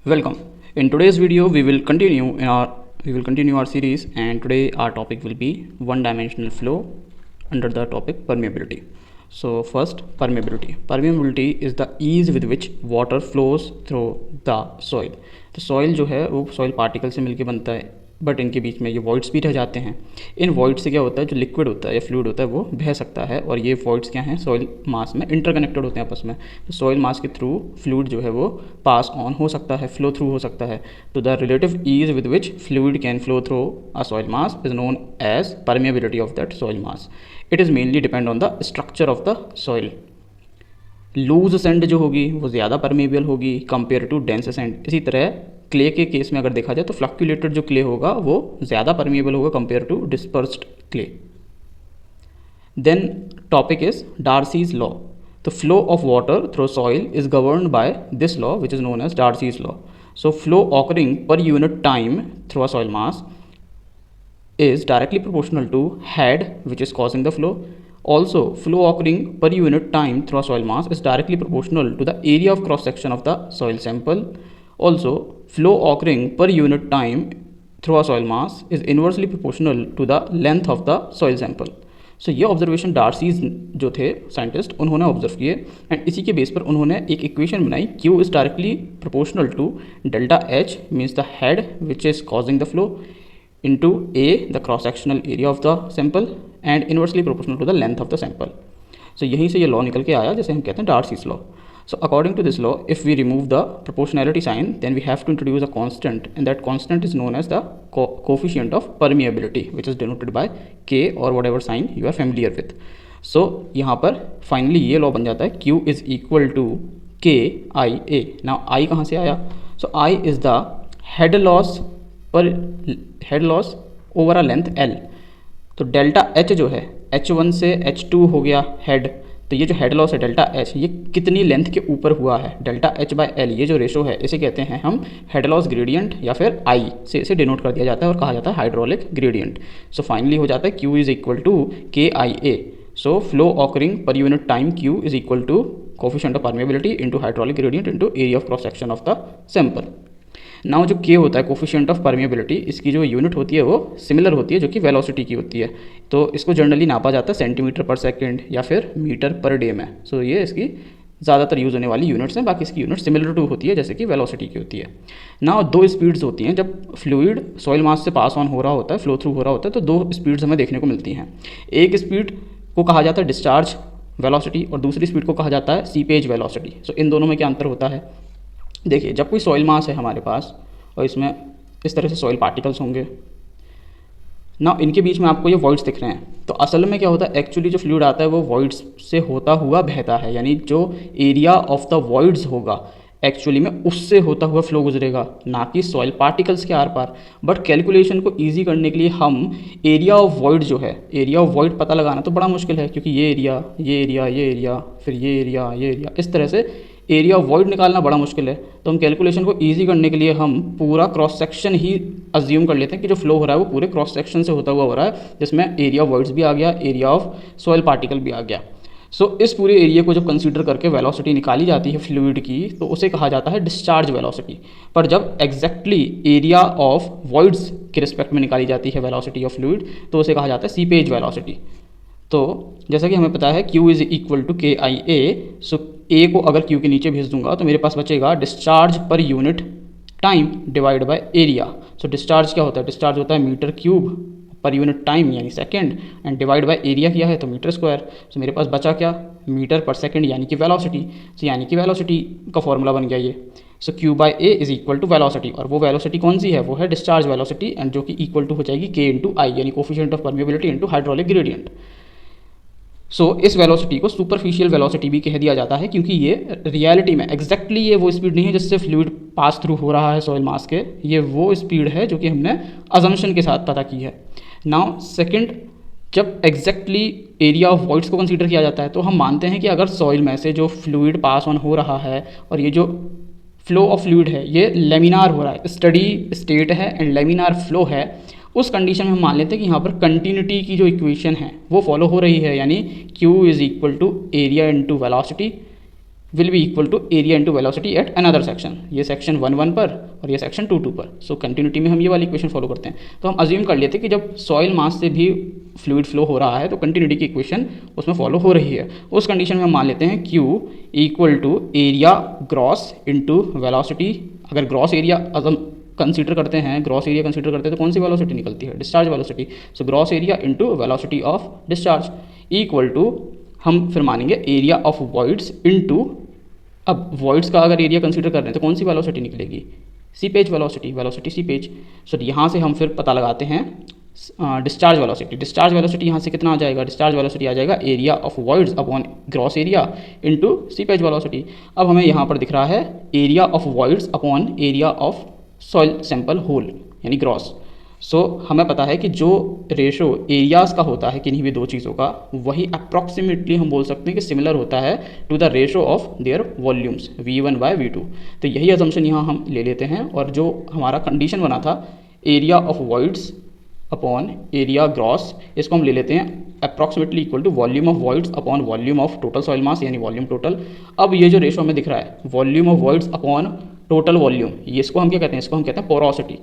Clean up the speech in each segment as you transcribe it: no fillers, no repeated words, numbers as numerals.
Welcome. In today's video, we will continue our series, and today our topic will be one-dimensional flow under the topic permeability. So first, permeability. Permeability is the ease with which water flows through the soil. तो soil जो है वो soil particle से मिलके बनता है, but इनके बीच में ये वॉइड्स भी रह जाते हैं. इन वॉइड से क्या होता है, जो लिक्विड होता है या फ्लूइड होता है वो बह सकता है, और ये वॉइड्स क्या हैं, सॉइल मास में इंटरकनेक्टेड होते हैं आपस में. तो सॉइल मास के थ्रू फ्लूइड जो है वो पास ऑन हो सकता है, फ्लो थ्रू हो सकता है. तो the relative ease with which fluid can flow through a soil mass is known as permeability of that soil mass. It is mainly depend on the structure of the soil. Loose sand जो होगी वो ज़्यादा permeable होगी compare to dense sand. इसी तरह clay के case में अगर देखा जाए तो फ्लक्चुलेटेड जो क्ले होगा वो ज़्यादा परमेबल होगा compare to dispersed clay. Then topic is Darcy's law. The flow of water through soil is governed by this law which is known as Darcy's law. So flow occurring पर unit time through a soil mass is directly proportional to head which is causing the flow. Also, flow occurring per unit time through a soil mass is directly proportional to the area of cross section of the soil sample. Also, flow occurring per unit time through a soil mass is inversely proportional to the length of the soil sample. सो ये observation Darcy's जो थे scientist उन्होंने observe किए, and इसी के base पर उन्होंने एक इक्वेशन बनाई. Q is directly proportional to delta H means the head which is causing the flow into A, the cross-sectional area of the sample, and inversely proportional to the length of the sample. So यहीं से ये law निकल के आया जैसे हम कहते हैं Darcy's law. So according to this law, if we remove the proportionality sign, then we have to introduce a constant, and that constant is known as the coefficient of permeability, which is denoted by K or whatever sign you are familiar with. So यहाँ पर finally ये law बन जाता है Q is equal to KIA. Now I कहाँ से आया? So I is the head loss पर head loss over a length L. तो डेल्टा H जो है H1 से H2 हो गया हेड. तो ये जो हेड लॉस है डेल्टा H, ये कितनी लेंथ के ऊपर हुआ है, डेल्टा H बाय L, ये जो रेशो है इसे कहते हैं हम हेड लॉस ग्रेडियंट, या फिर I से इसे डिनोट कर दिया जाता है और कहा जाता है हाइड्रोलिक ग्रेडियंट. सो फाइनली हो जाता है Q is equal to KIA. So flow occurring पर unit time Q is equal to coefficient of permeability into hydraulic gradient into area of cross section of the sample. Now जो K होता है coefficient of permeability, इसकी जो unit होती है वो similar होती है जो कि वेलोसिटी की होती है. तो इसको जनरली नापा जाता है सेंटीमीटर पर सेकंड या फिर मीटर पर डे में. सो ये इसकी ज़्यादातर यूज़ होने वाली यूनिट्स हैं. बाकी इसकी यूनिट सिमिलर टू होती है जैसे कि वेलोसिटी की होती है. नाउ दो स्पीड्स होती हैं जब फ्लूइड सॉइल मास से पास ऑन हो रहा होता है, फ्लो थ्रू हो रहा होता है, तो दो स्पीड्स हमें देखने को मिलती हैं. एक स्पीड को कहा जाता है डिस्चार्ज वेलोसिटी और दूसरी स्पीड को कहा जाता है सीपेज वेलोसिटी. सो इन दोनों में क्या अंतर होता है? देखिए, जब कोई सॉइल मास है हमारे पास और इसमें इस तरह से सॉइल पार्टिकल्स होंगे ना, इनके बीच में आपको ये वॉइड्स दिख रहे हैं. तो असल में क्या होता है, एक्चुअली जो फ्लूइड आता है वो वॉइड्स से होता हुआ बहता है, यानी जो एरिया ऑफ द वॉइड्स होगा एक्चुअली में उससे होता हुआ फ्लो गुजरेगा, ना कि सॉइल पार्टिकल्स के आर पार. बट कैलकुलेशन को ईजी करने के लिए हम एरिया ऑफ वॉइड जो है, एरिया ऑफ वॉइड पता लगाना तो बड़ा मुश्किल है, क्योंकि ये एरिया, ये एरिया, ये एरिया, फिर ये एरिया, ये एरिया, इस तरह से एरिया ऑफ वॉइड निकालना बड़ा मुश्किल है. तो हम कैलकुलेशन को ईजी करने के लिए हम पूरा क्रॉस सेक्शन ही अज्यूम कर लेते हैं कि जो फ्लो हो रहा है वो पूरे क्रॉस सेक्शन से होता हुआ हो रहा है, जिसमें एरिया ऑफ वॉइड्स भी आ गया, एरिया ऑफ सॉइल पार्टिकल भी आ गया. सो इस पूरे एरिया को जब कंसीडर करके वेलोसिटी निकाली जाती है फ्लूइड की, तो उसे कहा जाता है डिस्चार्ज वेलोसिटी. पर जब एग्जैक्टली एरिया ऑफ वॉइड्स के रिस्पेक्ट में निकाली जाती है वेलोसिटी ऑफ फ्लूइड, तो उसे कहा जाता है सीपेज वेलोसिटी. तो जैसा कि हमें पता है Q is equal to KIA. So A को अगर Q के नीचे भेज दूंगा तो मेरे पास बचेगा डिस्चार्ज पर unit time divide by area. So discharge क्या होता है? डिस्चार्ज होता है मीटर क्यूब पर यूनिट टाइम यानी second, and divide by area किया है तो मीटर स्क्वायर. सो मेरे पास बचा क्या? मीटर पर सेकंड यानी कि वेलोसिटी. सो यानी कि वेलोसिटी का फॉर्मूला बन गया ये. So Q by A is equal to velocity, और वो वेलोसिटी कौन सी है? वो है डिस्चार्ज वेलोसिटी, एंड जो कि इक्वल टू हो जाएगी K इंटू आई यानी coefficient of permeability into hydraulic gradient. So इस वेलोसिटी को सुपरफिशियल वेलोसिटी भी कह दिया जाता है, क्योंकि ये रियलिटी में एग्जैक्टली ये वो स्पीड नहीं है जिससे फ्लूइड पास थ्रू हो रहा है सॉइल मास के. ये वो स्पीड है जो कि हमने अजम्पशन के साथ पता की है. नाउ सेकंड, जब एग्जैक्टली एरिया ऑफ वॉइड्स को कंसीडर किया जाता है तो हम मानते हैं कि अगर सॉइल में से जो फ्लूइड पास ऑन हो रहा है और ये जो फ्लो ऑफ फ्लूइड है ये लेमिनार हो रहा है, स्टडी स्टेट है एंड लेमिनार फ्लो है, उस कंडीशन में हम मान लेते हैं कि यहाँ पर कंटिन्यूटी की जो इक्वेशन है वो फॉलो हो रही है, यानी Q is equal to area into velocity will be equal to area into velocity at another section, ये सेक्शन 1 पर और ये सेक्शन 2 पर। सो कंटिन्यूटी में हम ये वाली इक्वेशन फॉलो करते हैं। तो हम अज्यूम कर लेते हैं कि जब सॉइल मास से भी फ्लूइड फ्लो हो रहा है तो कंटिन्यूटी की इक्वेशन उसमें फॉलो हो रही है। उस कंडीशन में हम मान लेते हैं Q equal to area gross into velocity. अगर ग्रॉस एरिया कंसीडर करते हैं, ग्रॉस एरिया कंसीडर करते हैं तो कौन सी वेलोसिटी निकलती है? Discharge velocity. So gross area into velocity of discharge equal to, हम फिर मानेंगे एरिया ऑफ वॉइड्स इंटू, अब वॉइड्स का अगर एरिया कंसीडर कर रहे हैं तो कौन सी वेलोसिटी निकलेगी? Seepage velocity, velocity seepage. So यहाँ से हम फिर पता लगाते हैं डिस्चार्ज वेलोसिटी। डिस्चार्ज वेलोसिटी यहाँ से कितना आ जाएगा? डिस्चार्ज वेलोसिटी आ जाएगा area of voids upon gross area into seepage velocity. अब हमें यहाँ पर दिख रहा है area of voids upon area of soil sample whole यानी ग्रॉस। सो हमें पता है कि जो रेशो एरियाज़ का होता है किन्हीं भी दो चीज़ों का, वही अप्रॉक्सीमेटली हम बोल सकते हैं कि सिमिलर होता है to the ratio of their volumes V1 by V2। तो यही अजम्पशन यहाँ हम ले लेते हैं और जो हमारा कंडीशन बना था area of voids upon area gross, इसको हम ले लेते हैं approximately equal to volume of voids upon volume of total soil mass यानी वॉल्यूम टोटल। अब ये जो रेशो हमें दिख रहा है volume of voids upon total volume, ये इसको हम क्या कहते हैं? इसको हम कहते हैं पोरोसिटी।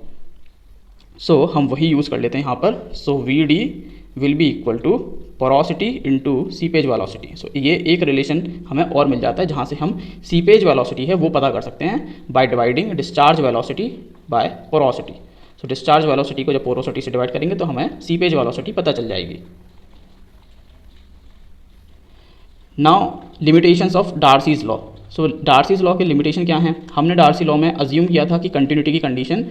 सो हम वही यूज़ कर लेते हैं यहाँ पर। So VD will be equal to porosity into seepage velocity. So ये एक रिलेशन हमें और मिल जाता है जहाँ से हम सीपेज वेलोसिटी है वो पता कर सकते हैं by dividing discharge velocity bye porosity. So discharge velocity को जब पोरोसिटी से डिवाइड करेंगे तो हमें सीपेज वेलोसिटी पता चल जाएगी। Now limitations of Darcy's law. So Darcy's law के लिमिटेशन क्या हैं? हमने डार्सी लॉ में अज्यूम किया था कि कंटिन्यूटी की कंडीशन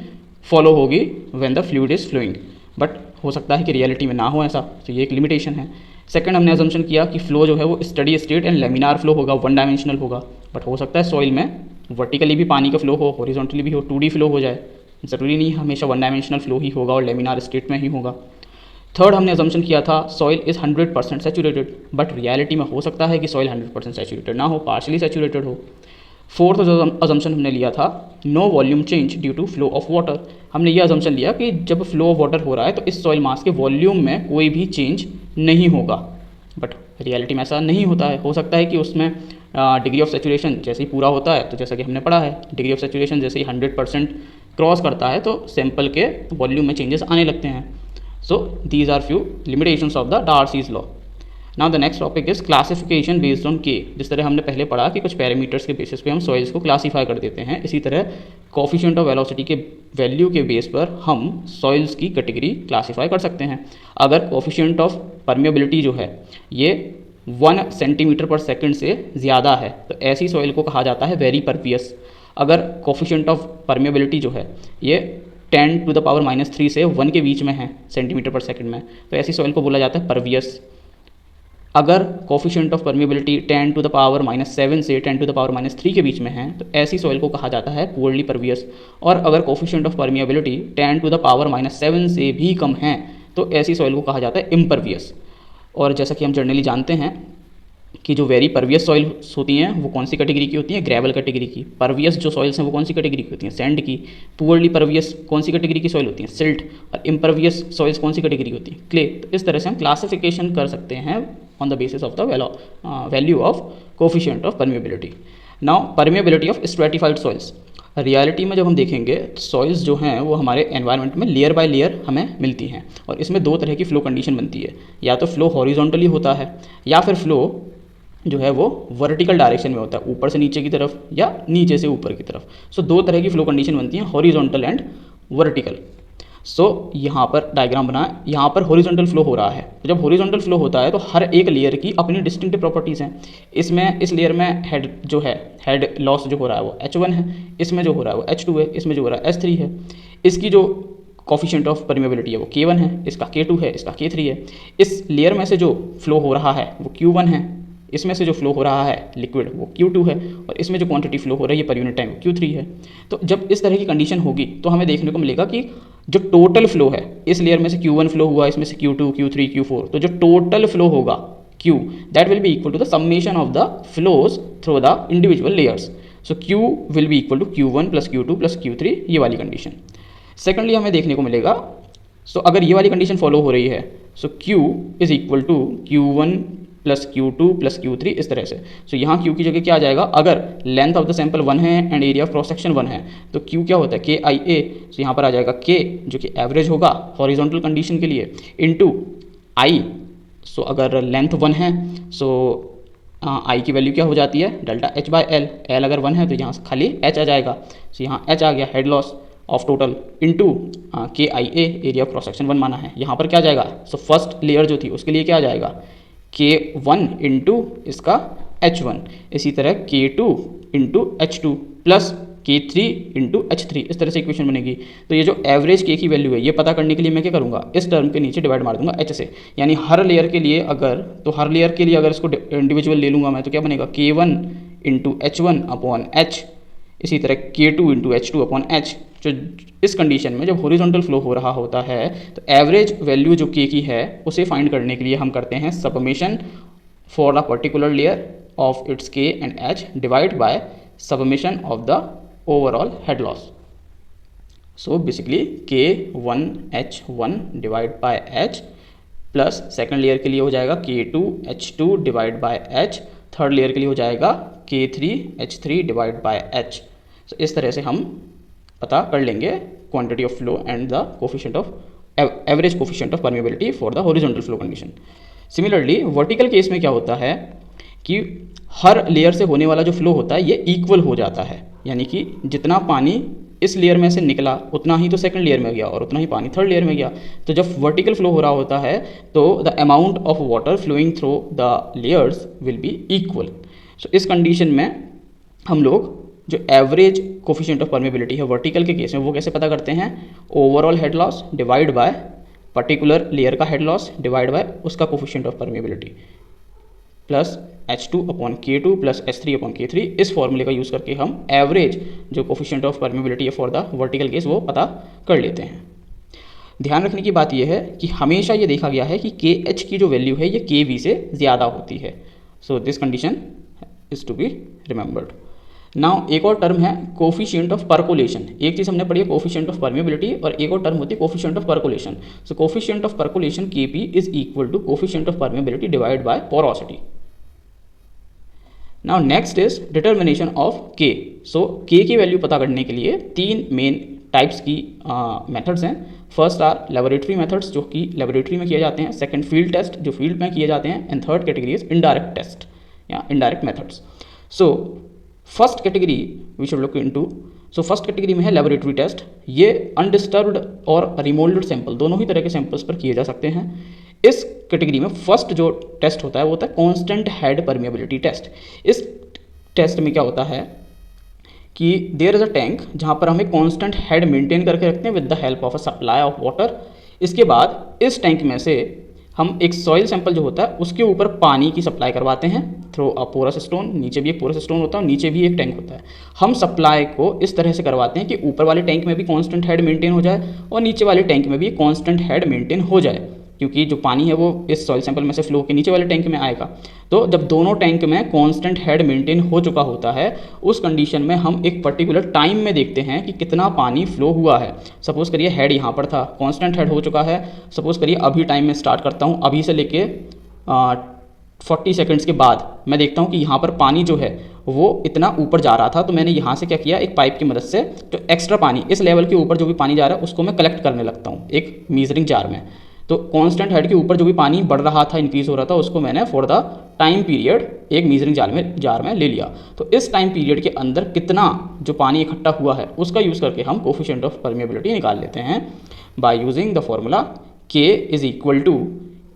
फॉलो होगी when the fluid is flowing, but हो सकता है कि रियलिटी में ना हो ऐसा, तो ये एक लिमिटेशन है। सेकंड, हमने अजम्पशन किया कि फ्लो जो है वो steady state and laminar flow होगा, वन डायमेंशनल होगा, बट हो सकता है सॉइल में वर्टिकली भी पानी का फ्लो हो, हॉरिजॉन्टली भी हो, 2D फ्लो हो जाए। ज़रूरी नहीं हमेशा वन डायमेंशनल फ्लो ही होगा और लेमिनार स्टेट में ही होगा। थर्ड, हमने अजम्पशन किया था soil is 100% saturated, but reality में हो सकता है कि सॉइल 100% सैचुरेटेड ना हो, पार्शली सैचुरेटेड हो। फोर्थ जो अजम्पशन हमने लिया था no volume change due to flow of water. हमने ये अजम्पशन लिया कि जब फ्लो ऑफ वाटर हो रहा है तो इस सॉइल मास के वॉल्यूम में कोई भी चेंज नहीं होगा, बट रियलिटी में ऐसा नहीं होता है। हो सकता है कि उसमें डिग्री ऑफ सैचुरेशन जैसे ही पूरा होता है, तो जैसा कि हमने पढ़ा है डिग्री ऑफ सैचुरेशन जैसे ही 100% क्रॉस करता है तो सैंपल के वॉल्यूम में चेंजेस आने लगते हैं। So these are few limitations of the Darcy's law. Now the next topic is classification based on K. जिस तरह हमने पहले पढ़ा कि कुछ पैरामीटर्स के बेसिस पे हम सॉइल्स को क्लासीफाई कर देते हैं, इसी तरह कोफिशिएंट ऑफ वेलोसिटी के वैल्यू के बेस पर हम सॉइल्स की कैटेगरी क्लासीफाई कर सकते हैं। अगर कोफिशिएंट ऑफ परमेबिलिटी जो है ये 1 सेंटीमीटर पर सेकंड से ज़्यादा है तो ऐसी सॉइल को कहा जाता है वेरी परवियस। अगर कोफिशिएंट ऑफ परमेबिलिटी जो है ये 10 टू द पावर -3 से 1 के बीच में है सेंटीमीटर पर सेकंड में, तो ऐसी सॉइल को बोला जाता है परवियस। अगर coefficient of permeability 10 to the power -7 से 10 टू द पावर -3 के बीच में है तो ऐसी सॉइल को कहा जाता है पुअरली परवियस। और अगर coefficient of permeability 10 to the power -7 से भी कम है तो ऐसी सॉइल को कहा जाता है इम्परवियस। और जैसा कि हम जनरली जानते हैं कि जो वेरी परवियस सॉइल्स होती हैं वो कौन सी कैटेगरी की होती हैं? ग्रेवल कैटेगरी की। परवियस जो सॉइल्स हैं वो कौन सी कैटेगरी की होती हैं? सैंड की। पुअरली परवियस कौन सी कैटेगरी की सॉइल होती हैं? सिल्ट। और इम्परवियस सॉइल्स कौन सी कैटेगरी होती हैं? क्ले। तो इस तरह से हम क्लासिफिकेशन कर सकते हैं on the basis of the value of coefficient of permeability. Now permeability of stratified soils. Reality में जब हम देखेंगे सॉइल्स जो हैं वो हमारे एनवायरनमेंट में लेयर बाय लेयर हमें मिलती हैं और इसमें दो तरह की फ्लो कंडीशन बनती है, या तो फ्लो हॉरिजॉन्टली होता है या फिर फ्लो जो है वो वर्टिकल डायरेक्शन में होता है, ऊपर से नीचे की तरफ या नीचे से ऊपर की तरफ। सो दो तरह की फ्लो कंडीशन बनती हैं, हॉरिजॉन्टल एंड वर्टिकल। सो यहाँ पर डायग्राम बना है, यहाँ पर हॉरिजॉन्टल फ्लो हो रहा है। तो जब हॉरिजॉन्टल फ्लो होता है तो हर एक लेयर की अपनी डिस्टिंक्टिव प्रॉपर्टीज़ हैं। इसमें इस लेयर में हेड जो है, हेड लॉस जो हो रहा है वो H1 है, इसमें जो हो रहा है वो H2 है, इसमें जो हो रहा है H3 है। इसकी जो कोफिशिएंट ऑफ परमेबिलिटी है वो K1 है, इसका K2 है, इसका K3 है। इस लेयर में से जो फ्लो हो रहा है वो Q1 है, इसमें से जो फ्लो हो रहा है लिक्विड वो Q2 है और इसमें जो क्वांटिटी फ्लो हो रही है पर यूनिट टाइम वो Q3 है। तो जब इस तरह की कंडीशन होगी तो हमें देखने को मिलेगा कि जो टोटल फ्लो है इस लेयर में से Q1 फ्लो हुआ, इसमें से Q2, Q3, Q4, तो जो टोटल फ्लो होगा Q that will be equal to the summation of the flows through the individual layers. So Q will be equal to Q1 plus Q2 plus Q3, ये वाली condition. Secondly हमें देखने को मिलेगा, सो अगर ये वाली कंडीशन फॉलो हो रही है so Q is equal to Q1 plus Q2 plus Q3 इस तरह से। सो यहाँ Q की जगह क्या आ जाएगा, अगर लेंथ ऑफ द सैंपल 1 है and area of cross section 1 है तो Q क्या होता है KIA। सो यहाँ पर आ जाएगा K जो कि एवरेज होगा हॉरिजॉन्टल कंडीशन के लिए इनटू I। सो अगर लेंथ 1 है सो I की वैल्यू क्या हो जाती है delta H by L। L अगर 1 है तो यहाँ से खाली H आ जाएगा। सो यहाँ H आ गया head loss of total into KIA area of cross section 1 माना है। यहाँ पर क्या जाएगा, सो फर्स्ट लेयर जो थी उसके लिए क्या आ जाएगा K1 इंटू इसका H1, इसी तरह K2 into H2 plus K3 into H3, इस तरह से इक्वेशन बनेगी। तो ये जो एवरेज K की वैल्यू है ये पता करने के लिए मैं क्या करूँगा, इस टर्म के नीचे डिवाइड मार दूंगा H से। यानी हर लेयर के लिए हर लेयर के लिए अगर इसको इंडिविजुअल ले लूँगा मैं तो क्या बनेगा K1 into H1 upon H, इसी तरह K2 into H2 upon H। जो इस कंडीशन में जब हॉरिजॉन्टल फ्लो हो रहा होता है तो एवरेज वैल्यू जो K की है उसे फाइंड करने के लिए हम करते हैं summation for the particular layer of its K and H divide by summation of the overall head loss. So basically K1 H1 divide by H plus second layer के लिए हो जाएगा K2 H2 divide by H, third layer के लिए हो जाएगा K3 H3 divide by H। सो इस तरह से हम पता कर लेंगे quantity of flow and the coefficient of average coefficient of permeability for the horizontal flow condition. Similarly vertical case में क्या होता है कि हर लेयर से होने वाला जो फ्लो होता है ये इक्वल हो जाता है, यानी कि जितना पानी इस लेयर में से निकला उतना ही तो सेकंड लेयर में गया और उतना ही पानी थर्ड लेयर में गया। तो जब वर्टिकल फ्लो हो रहा होता है तो the amount of water flowing through the layers will be equal. So इस कंडीशन में हम लोग जो एवरेज कोफिशिएंट ऑफ परमेबिलिटी है वर्टिकल के केस में वो कैसे पता करते हैं, overall head loss divide by particular layer का हेड लॉस डिवाइड बाय उसका coefficient of permeability plus H2 upon K2 plus H3 upon K3। इस फॉर्मूले का यूज़ करके हम एवरेज जो कोफिशिएंट ऑफ परमेबिलिटी है फॉर द वर्टिकल केस वो पता कर लेते हैं। ध्यान रखने की बात यह है कि हमेशा ये देखा गया है कि KH की जो वैल्यू है ये KV से ज़्यादा होती है। So this condition is to be remembered. Now एक और टर्म है कोफिशिएंट ऑफ परकोलेशन। एक चीज़ हमने पढ़ी है कोफिशिएंट ऑफ परमेबिलिटी और एक और टर्म होती है coefficient of percolation. So coefficient of percolation Kp is equal to coefficient of permeability divide by porosity. Now next is determination of K। So K की वैल्यू पता करने के लिए तीन मेन टाइप्स की मेथड्स हैं। फर्स्ट आर लेबोरेटरी मेथड्स जो कि लेबोरेटरी में किए जाते हैं, सेकंड फील्ड टेस्ट जो फील्ड में किए जाते हैं, and third category is indirect test या indirect methods. So first category we should look into. So first category में है लेबोरेटरी टेस्ट। ये अनडिस्टर्ब्ड और रिमोल्डेड सैंपल दोनों ही तरह के सैंपल्स पर किए जा सकते हैं। इस कैटेगरी में फर्स्ट जो टेस्ट होता है वो होता है कांस्टेंट हेड परमेबिलिटी टेस्ट। इस टेस्ट में क्या होता है कि देयर इज अ टैंक जहाँ पर हम एक कांस्टेंट हेड मेंटेन करके रखते हैं with the help of a supply of water. इसके बाद इस टैंक में से हम एक सॉइल सैंपल जो होता है उसके ऊपर पानी की सप्लाई करवाते हैं थ्रू अ पोरस स्टोन। नीचे भी एक पोरस स्टोन होता है और नीचे भी एक टैंक होता है। हम सप्लाई को इस तरह से करवाते हैं कि ऊपर वाले टैंक में भी कांस्टेंट हेड मेंटेन हो जाए और नीचे वाले टैंक में भी कांस्टेंट हेड मेंटेन हो जाए, क्योंकि जो पानी है वो इस सॉइल सैंपल में से फ्लो के नीचे वाले टैंक में आएगा। तो जब दोनों टैंक में कांस्टेंट हेड मेंटेन हो चुका होता है उस कंडीशन में हम एक पर्टिकुलर टाइम में देखते हैं कि कितना पानी फ्लो हुआ है। सपोज़ करिए हेड यहाँ पर था, कांस्टेंट हेड हो चुका है। सपोज़ करिए अभी टाइम में स्टार्ट करता हूँ, अभी से लेके 40 सेकंड्स के बाद मैं देखता हूँ कि यहाँ पर पानी जो है वो इतना ऊपर जा रहा था। तो मैंने यहाँ से क्या किया, एक पाइप की मदद से जो एक्स्ट्रा पानी इस लेवल के ऊपर जो भी पानी जा रहा है उसको मैं कलेक्ट करने लगता हूँ एक मीजरिंग जार में। तो कांस्टेंट हेड के ऊपर जो भी पानी बढ़ रहा था, इंक्रीज हो रहा था, उसको मैंने फॉर द टाइम पीरियड एक मीजरिंग जार में ले लिया। तो इस टाइम पीरियड के अंदर कितना जो पानी इकट्ठा हुआ है उसका यूज़ करके हम कोफिशिएंट ऑफ परमेबिलिटी निकाल लेते हैं by using the formula K is equal to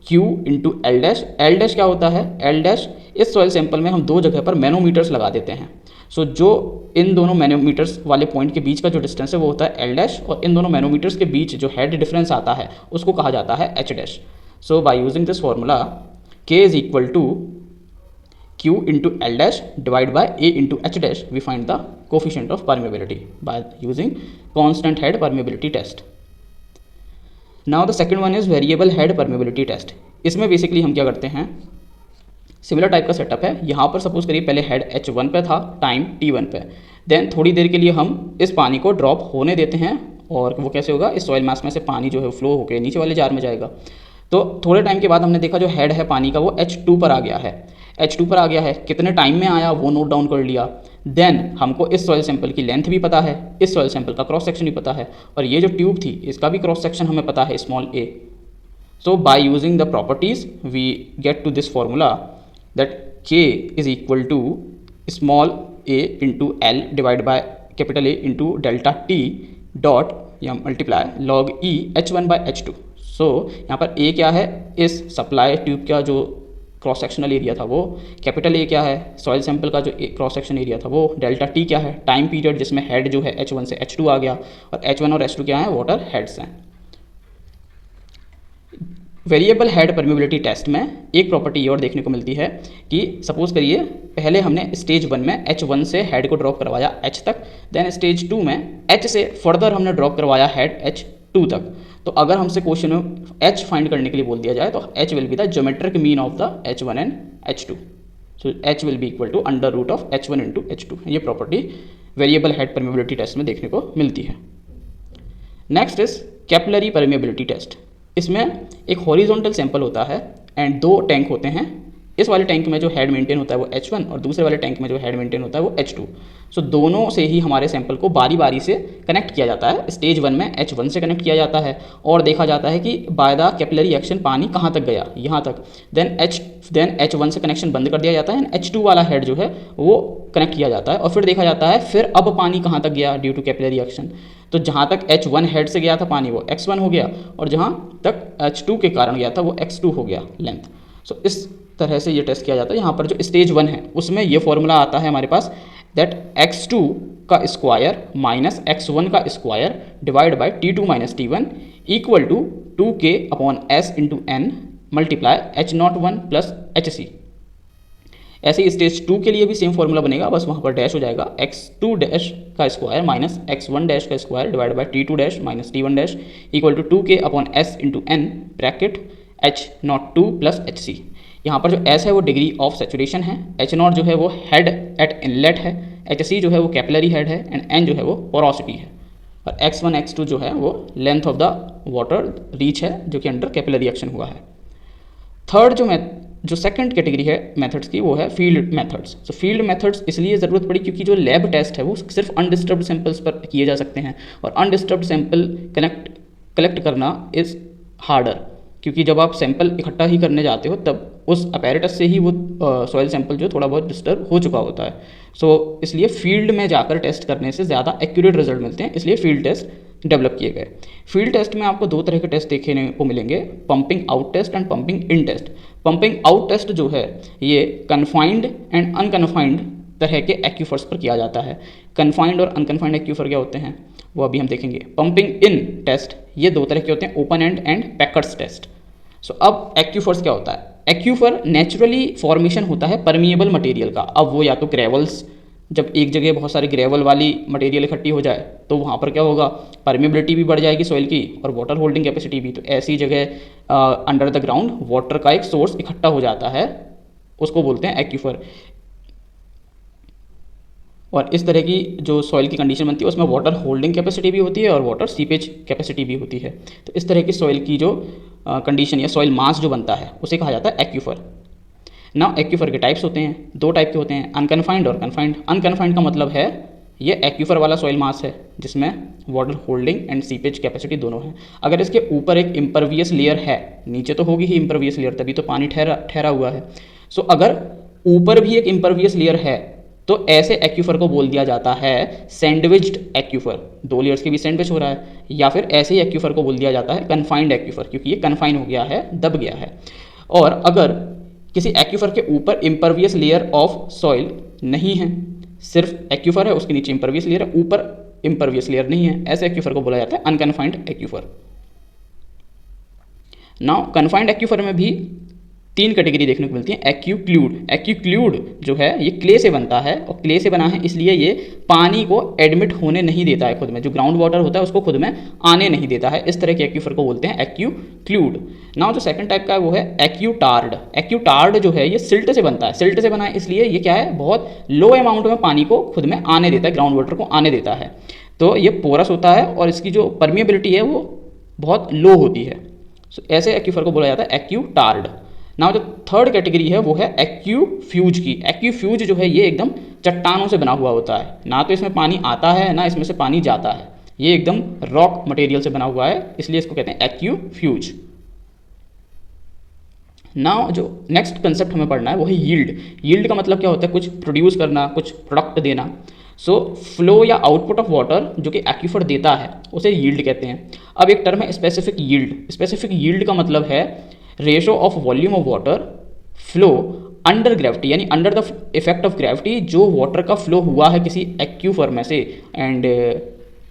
Q into L dash. L dash क्या होता है, एल डैश इस सॉइल सैंपल में हम दो जगह पर मैनोमीटर्स लगा देते हैं। सो जो इन दोनों मैनोमीटर्स वाले पॉइंट के बीच का जो डिस्टेंस है वो होता है एल डैश और इन दोनों मैनोमीटर्स के बीच जो हेड डिफरेंस आता है उसको कहा जाता है H dash. So by using this formula K is equal to Q into L dash divide by A into H dash we find the coefficient of permeability by using constant head permeability test. Now the second one is variable head permeability test. इसमें basically हम क्या करते हैं, similar type का setup है। यहाँ पर suppose करिए पहले हेड H1 पे था, टाइम T1 पे, देन थोड़ी देर के लिए हम इस पानी को ड्रॉप होने देते हैं और वो कैसे होगा, इस सॉइल मास में से पानी जो है फ्लो होकर नीचे वाले जार में जाएगा। तो थोड़े टाइम के बाद हमने देखा जो हेड है पानी का वो H2 पर आ गया है। H2 पर आ गया है, कितने टाइम में आया वो नोट डाउन कर लिया। देन हमको इस सॉइल सैंपल की लेंथ भी पता है, इस सॉइल सैंपल का क्रॉस सेक्शन भी पता है, और ये जो ट्यूब थी इसका भी क्रॉस सेक्शन हमें पता है, small a। So by using the properties we get to this formula that K is equal to small a into L divided by capital A into delta T dot या multiply log E H1 by H2। सो यहाँ पर A क्या है, इस supply tube का जो cross sectional area था वो, कैपिटल A क्या है, सॉइल सैंपल का जो क्रॉस सेक्शन एरिया था वो, डेल्टा T क्या है, टाइम पीरियड जिसमें हेड जो है H1 से H2 आ गया, और H1 और H2 क्या है, वाटर हेड्स हैं। वेरिएबल हेड परमेबिलिटी टेस्ट में एक प्रॉपर्टी ये और देखने को मिलती है कि सपोज करिए पहले हमने स्टेज 1 में H1 से हेड को ड्रॉप करवाया H तक, देन स्टेज 2 में H से फर्दर हमने ड्रॉप करवाया हेड H2 तक। तो अगर हमसे क्वेश्चन में H फाइंड करने के लिए बोल दिया जाए तो H will be the geometric mean of the H1 and H2। So H will be equal to under root of H1 into H2। ये property variable head permeability test में देखने को मिलती है। Next is capillary permeability test. इसमें एक horizontal sample होता है एंड दो टैंक होते हैं। इस वाले टैंक में जो हेड मेंटेन होता है वो H1 और दूसरे वाले टैंक में जो हेड मेंटेन होता है वो H2। सो दोनों से ही हमारे सैंपल को बारी बारी से कनेक्ट किया जाता है। स्टेज 1 में H1 से कनेक्ट किया जाता है और देखा जाता है कि बाय द कैपिलरी एक्शन पानी कहाँ तक गया, यहाँ तक। देन H1 से कनेक्शन बंद कर दिया जाता है एंड H2 वाला हेड जो है वो कनेक्ट किया जाता है और फिर देखा जाता है फिर अब पानी कहाँ तक गया ड्यू टू कैपिलरी एक्शन। तो जहाँ तक H1 हेड से गया था पानी वो X1 हो गया और जहाँ तक H2 के कारण गया था वो X2 हो गया लेंथ। सो इस तरह से ये टेस्ट किया जाता है। यहाँ पर जो स्टेज 1 है उसमें ये फॉर्मूला आता है हमारे पास दैट X2 का स्क्वायर माइनस X1 का square divide by T2 minus T1 equal to 2K upon S into N multiply H01 plus HC। ऐसे ही स्टेज 2 के लिए भी सेम फॉर्मूला बनेगा, बस वहाँ पर डैश हो जाएगा X2 डैश का स्क्वायर माइनस X1 डैश का square divide by T2 dash minus T1 dash equal to 2K upon S into N bracket H02 plus HC। यहाँ पर जो S है वो डिग्री ऑफ सेचुरेशन है, H0 जो है वो हेड एट इनलेट है, HC जो है वो कैपिलरी हेड है एंड N जो है वो पोरोसिटी है, और X1 X2 जो है वो length of the water reach है जो कि अंडर कैपिलरी एक्शन हुआ है। थर्ड जो सेकंड कैटेगरी है मेथड्स की वो है फील्ड मेथड्स। सो फील्ड मेथड्स इसलिए ज़रूरत पड़ी क्योंकि जो लैब टेस्ट है वो सिर्फ अनडिस्टर्ब्ड सैंपल्स पर किए जा सकते हैं और अनडिस्टर्ब्ड सैंपल कलेक्ट करना इज़ हार्डर, क्योंकि जब आप सैंपल इकट्ठा ही करने जाते हो तब उस अपैरेटस से ही वो सॉइल सैंपल जो थोड़ा बहुत डिस्टर्ब हो चुका होता है। सो इसलिए फील्ड में जाकर टेस्ट करने से ज़्यादा एक्यूरेट रिजल्ट मिलते हैं, इसलिए फील्ड टेस्ट डेवलप किए गए। फील्ड टेस्ट में आपको दो तरह के टेस्ट देखने को मिलेंगे, pumping out test and pumping in test. Pumping out test जो है ये कन्फाइंड एंड अनकन्फाइंड तरह के एक्यूफर्स पर किया जाता है। कन्फाइंड और अनकन्फाइंड एक्यूफर क्या होते हैं वो अभी हम देखेंगे। पंपिंग इन टेस्ट ये दो तरह के होते हैं, ओपन एंड पैकर्स टेस्ट। सो अब एक्यूफर्स क्या होता है, एक्यूफर नेचुरली फॉर्मेशन होता है परमिएबल मटेरियल का। अब वो या तो ग्रेवल्स, जब एक जगह बहुत सारी ग्रेवल वाली मटेरियल इकट्ठी हो जाए तो वहाँ पर क्या होगा, परमिएबिलिटी भी बढ़ जाएगी सॉइल की और वाटर होल्डिंग कैपेसिटी भी। तो ऐसी जगह अंडर द ग्राउंड वाटर का एक सोर्स इकट्ठा हो जाता है, उसको बोलते हैं एक्यूफर। और इस तरह की जो सॉइल की कंडीशन बनती है उसमें वाटर होल्डिंग कैपेसिटी भी होती है और वाटर सीपेज कैपेसिटी भी होती है। तो इस तरह की सॉइल की जो कंडीशन या सॉइल मास जो बनता है उसे कहा जाता है एक्यूफर। नाउ एक्यूफर के टाइप्स होते हैं, दो टाइप के होते हैं, अनकन्फाइंड और कन्फाइंड। अनकन्फाइंड का मतलब है ये एक्यूफर वाला सॉइल मास है जिसमें water holding and seepage capacity दोनों है। अगर इसके ऊपर एक इम्परवियस लेयर है, नीचे तो होगी ही इम्परवियस लेयर तभी तो पानी ठहरा हुआ है। सो अगर ऊपर भी एक इम्परवियस लेयर है तो ऐसे एक्यूफर को बोल दिया जाता है सैंडविच्ड एक्यूफर, दो लेयर्स के भी सैंडविच हो रहा है। या फिर ऐसे ही एक्यूफर को बोल दिया जाता है कन्फाइंड एक्यूफर, क्योंकि ये कन्फाइन हो गया है, दब गया है। और अगर किसी एक्यूफर के ऊपर इम्परवियस लेयर ऑफ सॉइल नहीं है, सिर्फ एक्यूफर है उसके नीचे इम्परवियस लेयर है, ऊपर इम्परवियस लेयर नहीं है, ऐसे एक्यूफर को बोला जाता है unconfined aquifer. Now confined aquifer में भी तीन कैटेगरी देखने को मिलती है। एक्यूक्लूड, एक्यूक्लूड जो है ये क्ले से बनता है और क्ले से बना है इसलिए ये पानी को एडमिट होने नहीं देता है खुद में, जो ग्राउंड वाटर होता है उसको खुद में आने नहीं देता है। इस तरह के एक्यूफर को बोलते हैं एक्यूक्लूड। नाउ जो सेकंड टाइप का है वो है एक्यूटार्ड। एक्यूटार्ड जो है ये सिल्ट से बनता है, सिल्ट से बना है इसलिए ये क्या है, बहुत लो अमाउंट में पानी को खुद में आने देता है, ग्राउंड वाटर को आने देता है। तो ये पोरस होता है और इसकी जो परमिएबिलिटी है वो बहुत लो होती है। सो ऐसे एक्यूफर को बोला जाता है एक्यूटार्ड। नाउ जो थर्ड कैटेगरी है वो है एक्यूफ्यूज की। एक्यूफ्यूज जो है ये एकदम चट्टानों से बना हुआ होता है, ना तो इसमें पानी आता है ना इसमें से पानी जाता है, ये एकदम रॉक मटेरियल से बना हुआ है, इसलिए इसको कहते हैं एक्यूफ्यूज। नाउ जो नेक्स्ट कंसेप्ट हमें पढ़ना है वो है यील्ड। यील्ड का मतलब क्या होता है? कुछ प्रोड्यूस करना, कुछ प्रोडक्ट देना। सो फ्लो या आउटपुट ऑफ वाटर जो कि एक्यूफर देता है उसे यील्ड कहते हैं। अब एक टर्म है स्पेसिफिक यील्ड। स्पेसिफिक यील्ड का मतलब है ratio of volume of water flow under gravity, यानी under the effect of gravity जो वाटर का फ्लो हुआ है किसी एक्यूफर में से। एंड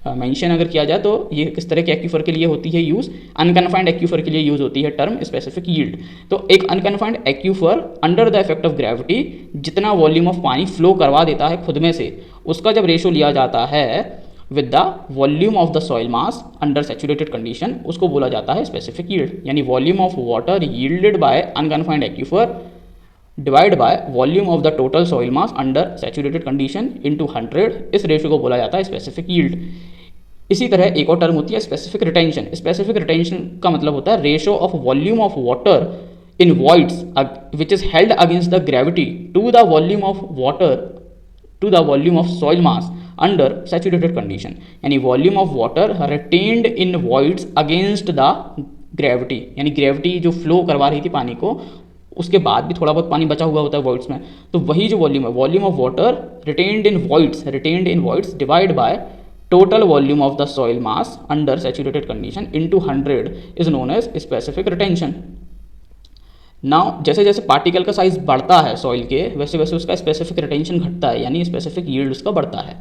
मेंशन अगर किया जाए तो ये किस तरह के एक्यूफर के लिए होती है यूज़? अनकन्फाइंड एक्यूफर के लिए यूज़ होती है टर्म स्पेसिफिक यील्ड। तो एक unconfined aquifer under the effect of gravity जितना वॉल्यूम ऑफ पानी फ्लो करवा देता है खुद में से, उसका जब रेशो लिया जाता है with the volume of the soil mass under saturated condition, उसको बोला जाता है स्पेसिफिक यील्ड। यानी volume of water yielded by unconfined aquifer divide by volume of the total soil mass under saturated condition into 100, इस ratio को बोला जाता है स्पेसिफिक यील्ड। इसी तरह एक और टर्म होती है स्पेसिफिक रिटेंशन। स्पेसिफिक रिटेंशन का मतलब होता है ratio of volume of water in voids which is held against the gravity to the volume of water to the volume of soil mass under saturated condition. यानी volume of water retained in voids against the gravity, यानी gravity जो flow करवा रही थी पानी को, उसके बाद भी थोड़ा बहुत पानी बचा हुआ होता है वॉइड्स में, तो वही जो वॉल्यूम है, volume of water retained in voids divide by total volume of the soil mass under saturated condition into 100 is known as specific retention. Now जैसे जैसे पार्टिकल का साइज बढ़ता है सॉइल के, वैसे वैसे उसका स्पेसिफिक रिटेंशन घटता है, यानी स्पेसिफिक यील्ड उसका बढ़ता है।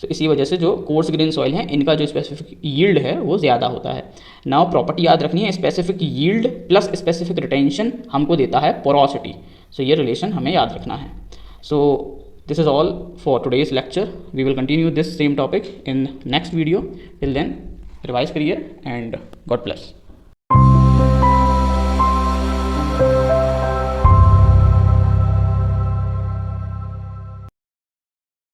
So, इसी वजह से जो कोर्स ग्रेन सॉइल है इनका जो स्पेसिफिक यील्ड है वो ज़्यादा होता है। नाउ प्रॉपर्टी याद रखनी है, specific yield plus specific retention हमको देता है पोरोसिटी। सो ये रिलेशन हमें याद रखना है। सो this is all for today's lecture. We will continue this same topic in next video. Till then, revise करिए and God bless.